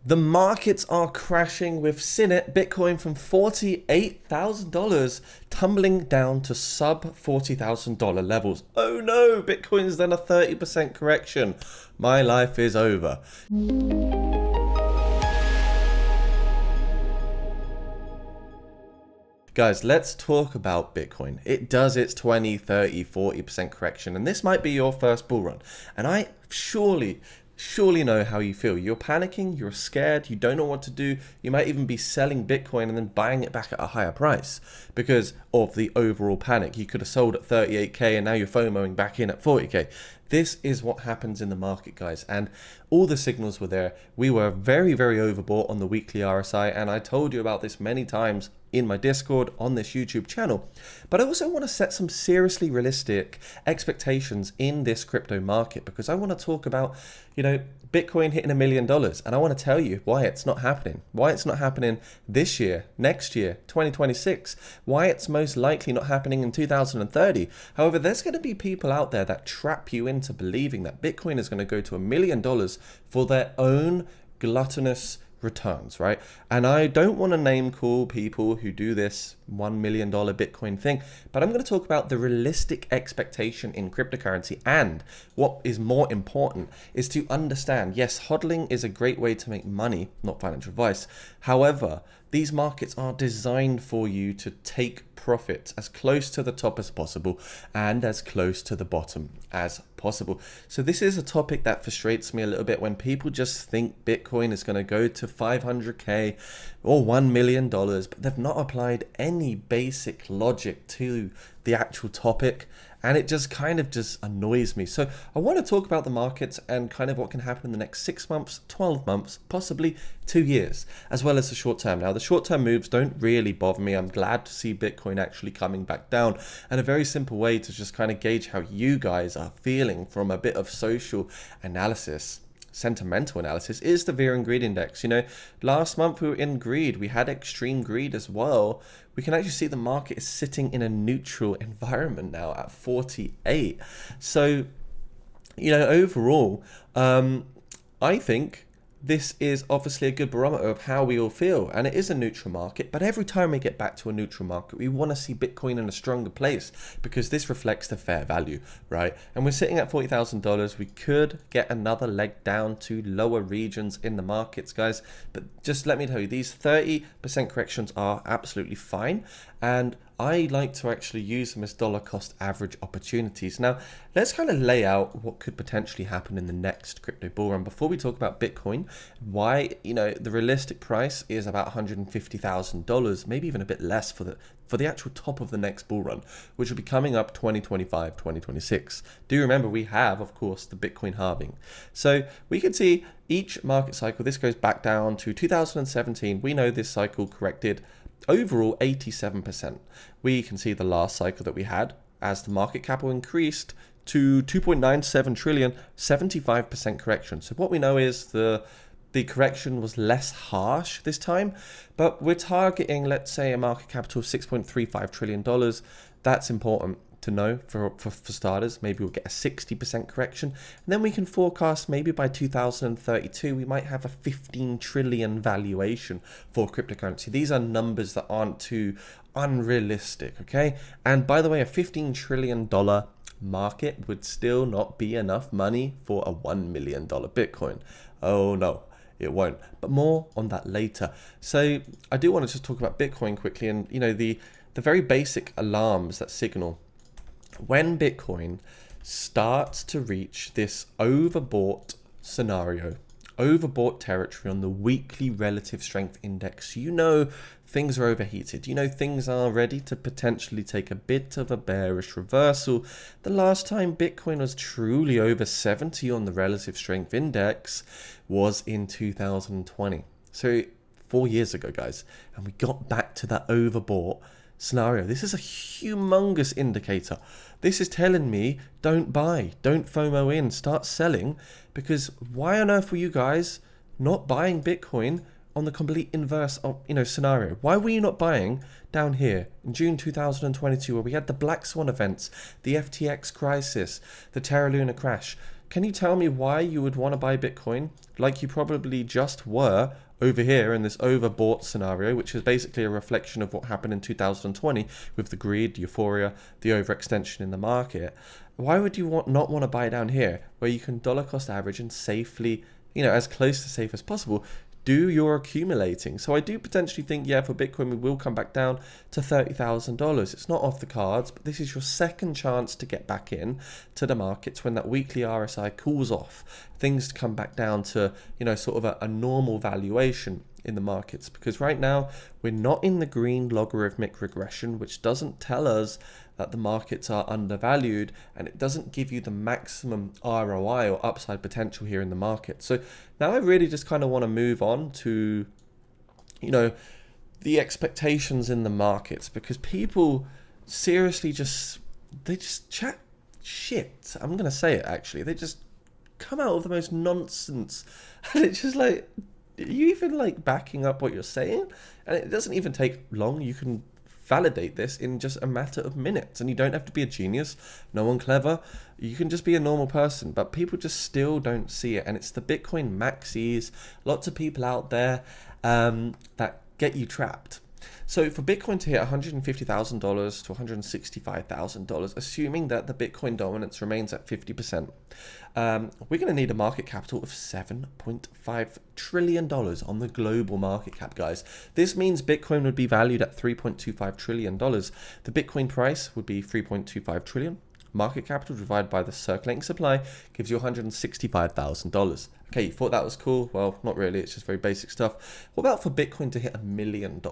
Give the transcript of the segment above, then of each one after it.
The markets are crashing. We've seen it. Bitcoin from $48,000 tumbling down to sub $40,000 levels. Oh no, Bitcoin's done a 30% correction. My life is over. Guys, let's talk about Bitcoin. It does its 20, 30, 40% correction, and this might be your first bull run. And I surely know how you feel. You're panicking, you're scared, you don't know what to do. You might even be selling Bitcoin and then buying it back at a higher price because of the overall panic. You could have sold at 38k and now you're FOMOing back in at 40k. This is what happens in the market, guys, and all the signals were there. We were very, very overbought on the weekly RSI, and I told you about this many times in my Discord, on this YouTube channel. But I also want to set some seriously realistic expectations in this crypto market, because I want to talk about, Bitcoin hitting $1 million, and I want to tell you why it's not happening, why it's not happening this year, next year, 2026, why it's most likely not happening in 2030. However, there's going to be people out there that trap you into believing that Bitcoin is going to go to $1 million for their own gluttonous returns, right? And I don't want to name call people who do this $1 million Bitcoin thing, but I'm going to talk about the realistic expectation in cryptocurrency. And what is more important is to understand, yes, hodling is a great way to make money, not financial advice. However, these markets are designed for you to take profits as close to the top as possible and as close to the bottom as possible. So this is a topic that frustrates me a little bit when people just think Bitcoin is going to go to 500k or $1 million, but they've not applied any basic logic to the actual topic, and it just kind of annoys me. So I want to talk about the markets and kind of what can happen in the next 6 months, 12 months, possibly 2 years, as well as the short term. Now, the short term moves don't really bother me. I'm glad to see Bitcoin actually coming back down. And a very simple way to just kind of gauge how you guys are feeling from a bit of social analysis, sentimental analysis, is the Fear and Greed Index. Last month we were in greed. We had extreme greed as well. We can actually see the market is sitting in a neutral environment now at 48. So, overall, I think this is obviously a good barometer of how we all feel, and it is a neutral market. But every time we get back to a neutral market, we want to see Bitcoin in a stronger place, because this reflects the fair value, right? And we're sitting at $40,000. We could get another leg down to lower regions in the markets, guys. But just let me tell you, these 30% corrections are absolutely fine, and I like to actually use them as dollar cost average opportunities. Now, let's kind of lay out what could potentially happen in the next crypto bull run before we talk about Bitcoin. Why, the realistic price is about $150,000, maybe even a bit less for the actual top of the next bull run, which will be coming up 2025, 2026. Do remember, we have, of course, the Bitcoin halving. So we can see each market cycle. This goes back down to 2017. We know this cycle corrected overall 87%. We can see the last cycle that we had, as the market capital increased to 2.97 trillion, 75% correction. So what we know is the correction was less harsh this time, but we're targeting, let's say, a market capital of $6.35 trillion. That's important to know for starters. Maybe we'll get a 60% correction, and then we can forecast maybe by 2032 we might have a 15 trillion valuation for cryptocurrency. These are numbers that aren't too unrealistic, okay? And by the way, a $15 trillion market would still not be enough money for a $1 million Bitcoin. Oh no, it won't. But more on that later. So I do want to just talk about Bitcoin quickly, and the very basic alarms that signal when Bitcoin starts to reach this overbought scenario, overbought territory on the weekly relative strength index. Things are overheated. Things are ready to potentially take a bit of a bearish reversal. The last time Bitcoin was truly over 70 on the relative strength index was in 2020. So 4 years ago, guys, and we got back to that overbought scenario. This is a humongous indicator. This is telling me, don't buy, don't FOMO in, start selling, because why on earth were you guys not buying Bitcoin on the complete inverse of, scenario? Why were you not buying down here in June 2022, where we had the Black Swan events, the FTX crisis, the Terra Luna crash? can you tell me why you would want to buy Bitcoin like you probably just were over here in this overbought scenario, which is basically a reflection of what happened in 2020 with the greed, euphoria, the overextension in the market? Why would you not want to buy down here where you can dollar cost average and safely, as close to safe as possible, do your accumulating? So I do potentially think, yeah, for Bitcoin, we will come back down to $30,000. It's not off the cards, but this is your second chance to get back in to the markets when that weekly RSI cools off. Things come back down to, sort of a normal valuation in the markets, because right now we're not in the green logarithmic regression, which doesn't tell us that the markets are undervalued, and it doesn't give you the maximum ROI or upside potential here in the market. So now I really just kind of want to move on to, the expectations in the markets, because people seriously they just chat shit. I'm going to say it actually. They just come out with the most nonsense. And it's just like, are you even like backing up what you're saying? And it doesn't even take long. You can validate this in just a matter of minutes, and you don't have to be a genius, no one clever. You can just be a normal person, but people just still don't see it. And it's the Bitcoin maxis, lots of people out there that get you trapped. So for Bitcoin to hit $150,000 to $165,000, assuming that the Bitcoin dominance remains at 50%, we're going to need a market capital of $7.5 trillion on the global market cap, guys. This means Bitcoin would be valued at $3.25 trillion. The Bitcoin price would be $3.25 trillion. Market capital divided by the circulating supply gives you $165,000. Okay, you thought that was cool? Well, not really. It's just very basic stuff. What about for Bitcoin to hit $1 million?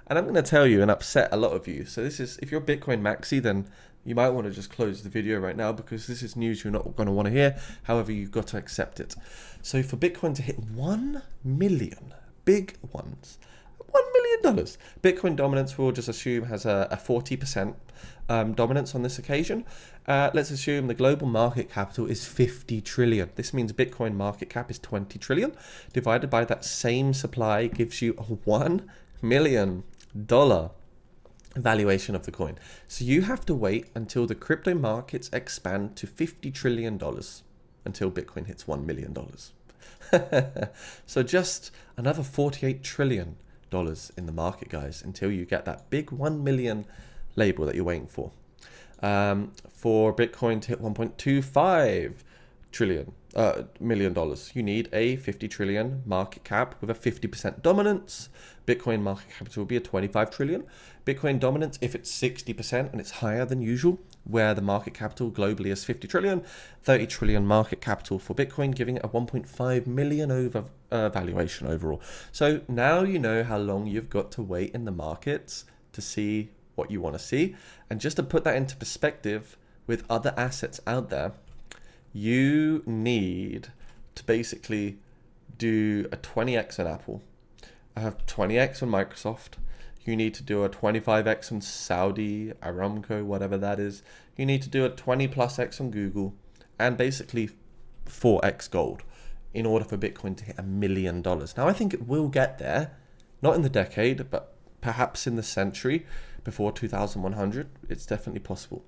And I'm going to tell you and upset a lot of you. So this is, if you're a Bitcoin maxi, then you might want to just close the video right now, because this is news you're not going to want to hear. However, you've got to accept it. So for Bitcoin to hit 1 million, big ones, $1 million. Bitcoin dominance, we'll just assume, has a 40% dominance on this occasion. Let's assume the global market capital is 50 trillion. This means Bitcoin market cap is 20 trillion. Divided by that same supply gives you a $1 million valuation of the coin. So you have to wait until the crypto markets expand to $50 trillion until Bitcoin hits $1 million. So just another $48 trillion in the market, guys, until you get that big 1 million label that you're waiting for. For Bitcoin to hit $1.25 million, you need a 50 trillion market cap with a 50% dominance. Bitcoin market capital will be a 25 trillion. Bitcoin dominance, if it's 60% and it's higher than usual, where the market capital globally is 50 trillion, 30 trillion market capital for Bitcoin, giving it a 1.5 million over valuation overall. So now you know how long you've got to wait in the markets to see what you want to see. And just to put that into perspective with other assets out there, you need to basically do a 20x on Apple. I have 20x on Microsoft. You need to do a 25x on Saudi, Aramco, whatever that is. You need to do a 20 plus x on Google, and basically 4x gold in order for Bitcoin to hit $1 million. Now, I think it will get there, not in the decade, but perhaps in the century before 2100. It's definitely possible.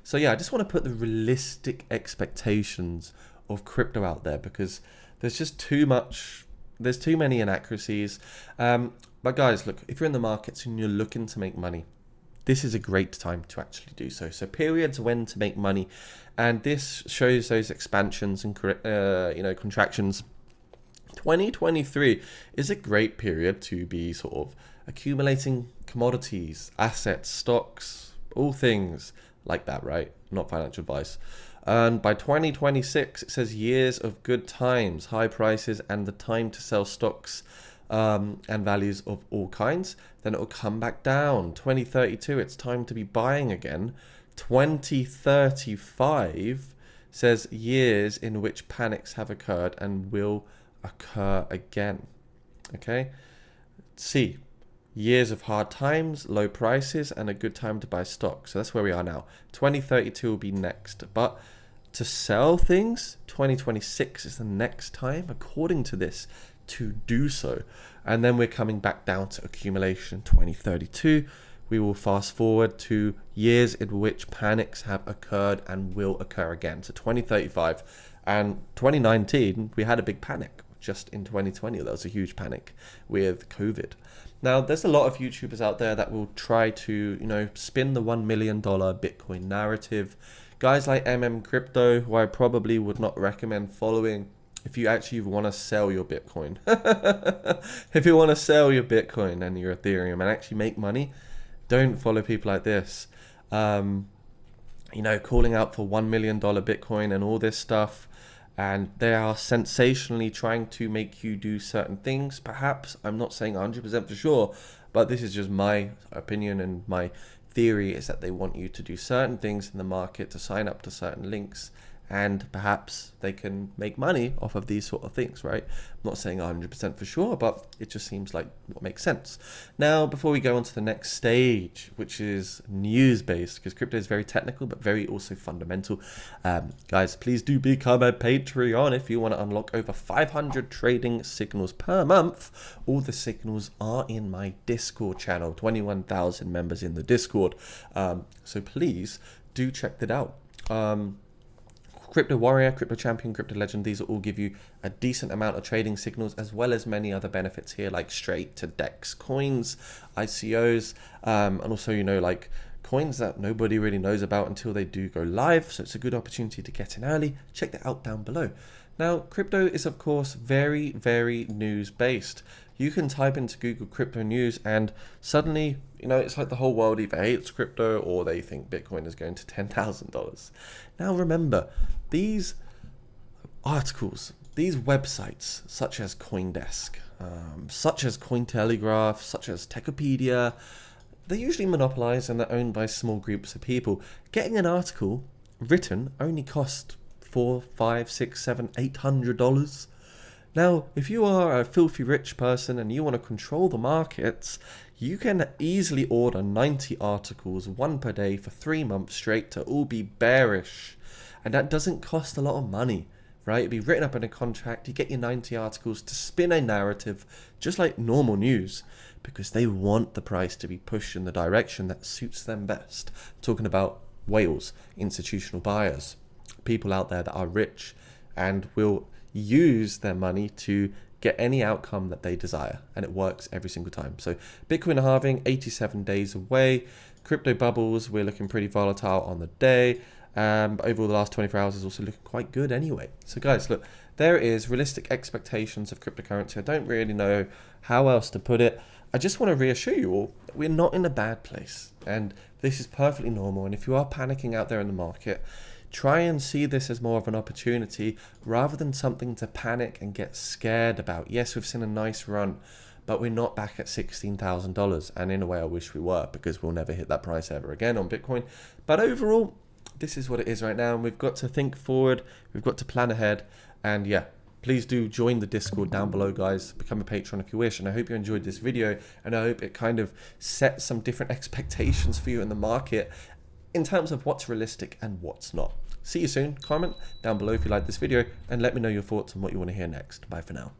So yeah, I just want to put the realistic expectations of crypto out there, because there's just too many inaccuracies. But guys, look, if you're in the markets and you're looking to make money, this is a great time to actually do so. So periods when to make money, and this shows those expansions and contractions. 2023 is a great period to be sort of accumulating commodities, assets, stocks, all things like that, right? Not financial advice. And by 2026, it says years of good times, high prices, and the time to sell stocks and values of all kinds. Then it will come back down. 2032, it's time to be buying again. 2035 says years in which panics have occurred and will occur again. Okay? C, years of hard times, low prices, and a good time to buy stocks. So that's where we are now. 2032 will be next. But to sell things, 2026 is the next time, according to this, to do so. And then we're coming back down to accumulation. 2032 we will fast forward to years in which panics have occurred and will occur again. So 2035 and 2019, we had a big panic. Just in 2020, there was a huge panic with COVID. Now, there's a lot of YouTubers out there that will try to, spin the $1 million Bitcoin narrative. Guys like Crypto, who I probably would not recommend following if you actually want to sell your Bitcoin. If you want to sell your Bitcoin and your Ethereum and actually make money, don't follow people like this. Calling out for $1 million Bitcoin and all this stuff. And they are sensationally trying to make you do certain things. Perhaps, I'm not saying 100% for sure, but this is just my opinion and my theory is that they want you to do certain things in the market to sign up to certain links, and perhaps they can make money off of these sort of things, right? I'm not saying 100% for sure, but it just seems like what makes sense. Now, before we go on to the next stage, which is news-based, because crypto is very technical, but very also fundamental. Guys, please do become a Patreon if you want to unlock over 500 trading signals per month. All the signals are in my Discord channel, 21,000 members in the Discord. So please do check that out. Crypto Warrior, Crypto Champion, Crypto Legend, these will all give you a decent amount of trading signals as well as many other benefits here like straight to DEX coins, ICOs, and also, like coins that nobody really knows about until they do go live. So it's a good opportunity to get in early. Check that out down below. Now, crypto is, of course, very, very news-based. You can type into Google crypto news and suddenly, it's like the whole world either hates crypto or they think Bitcoin is going to $10,000. Now, remember, these articles, these websites, such as CoinDesk, such as Cointelegraph, such as Techopedia, they're usually monopolized and they're owned by small groups of people. Getting an article written only costs $400, $500, $600, $700, $800. Now, if you are a filthy rich person and you want to control the markets, you can easily order 90 articles, one per day for 3 months straight to all be bearish. And that doesn't cost a lot of money, right? It'd be written up in a contract. You get your 90 articles to spin a narrative just like normal news because they want the price to be pushed in the direction that suits them best. I'm talking about whales, institutional buyers, people out there that are rich and will use their money to get any outcome that they desire, and it works every single time. So Bitcoin halving, 87 days away. Crypto bubbles, we're looking pretty volatile on the day, but overall the last 24 hours is also looking quite good anyway. So guys, look, there is realistic expectations of cryptocurrency. I don't really know how else to put it. I just want to reassure you all that we're not in a bad place, and this is perfectly normal. And if you are panicking out there in the market, try and see this as more of an opportunity rather than something to panic and get scared about. Yes, we've seen a nice run, but we're not back at $16,000. And in a way, I wish we were, because we'll never hit that price ever again on Bitcoin. But overall, this is what it is right now. And we've got to think forward. We've got to plan ahead. And yeah, please do join the Discord down below, guys. Become a patron if you wish. And I hope you enjoyed this video. And I hope it kind of sets some different expectations for you in the market in terms of what's realistic and what's not. See you soon. Comment down below if you like this video and let me know your thoughts on what you want to hear next. Bye for now.